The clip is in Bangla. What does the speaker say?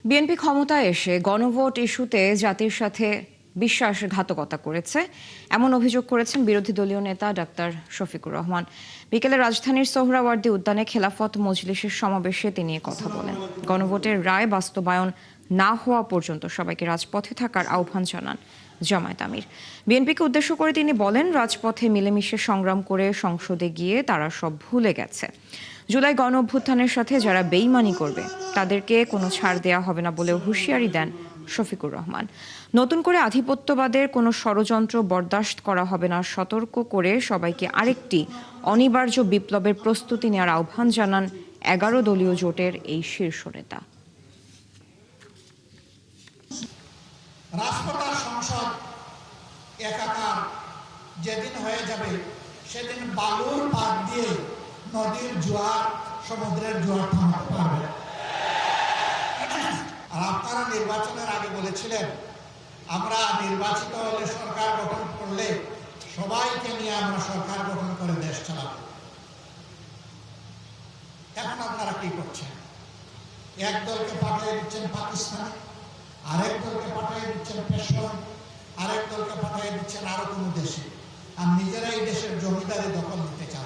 বিএনপি ক্ষমতায় এসে গণভোট ইস্যুতে জাতির সাথে বিশ্বাসঘাতকতা করেছে এমন অভিযোগ করেছেন বিরোধী দলীয় নেতা ডাক্তার শফিকুর রহমান। বিকেলে রাজধানীর সোহরাওয়ার্দী উদ্যানে খেলাফত মজলিসের সমাবেশে তিনি কথা বলেন। গণভোটের রায় বাস্তবায়ন না হওয়া পর্যন্ত সবাইকে রাজপথে থাকার আহ্বান জানান জামায়াত আমির। বিএনপিকে উদ্দেশ্য করে তিনি বলেন, রাজপথে মিলেমিশে সংগ্রাম করে সংসদে গিয়ে তারা সব ভুলে গেছে। জুলাই গণ অভ্যুত্থানের সাথে যারা বেইমানি করবে তাদেরকে কোনো ছাড় দেয়া হবে না বলেও হুঁশিয়ারি দেন শফিকুর রহমান। নতুন করে আধিপত্যবাদের কোনো ষড়যন্ত্র বরদাস্ত করা হবে না সতর্ক করে সবাইকে আরেকটি অনিবার্য বিপ্লবের প্রস্তুতি নেওয়ার আহ্বান জানান 11 দলীয় জোটের এই শীর্ষ নেতা। রাষ্ট্রপতি সংসদ একাকার যেদিন হয়ে যাবে সেদিন বালুর পাত দিয়ে নদীর জোয়ার সমুদ্রের জোয়ার থামাতে পারবে। আর আপনারা নির্বাচনের আগে বলেছিলেন আমরা নির্বাচিত হলে সরকার গঠন করলে সবাইকে নিয়ে আমরা সরকার গঠন করে দেশ চালাবো। এখন আপনারা কি করছেন? এক দলকে পাঠিয়ে দিচ্ছেন পাকিস্তানে, আরেক দলকে পাঠিয়ে দিচ্ছেন পেশোয়ার, আরেক দলকে পাঠিয়ে দিচ্ছেন আরো কোনো দেশে, আর নিজেরা এই দেশের জমিদারি দখল নিতে চান।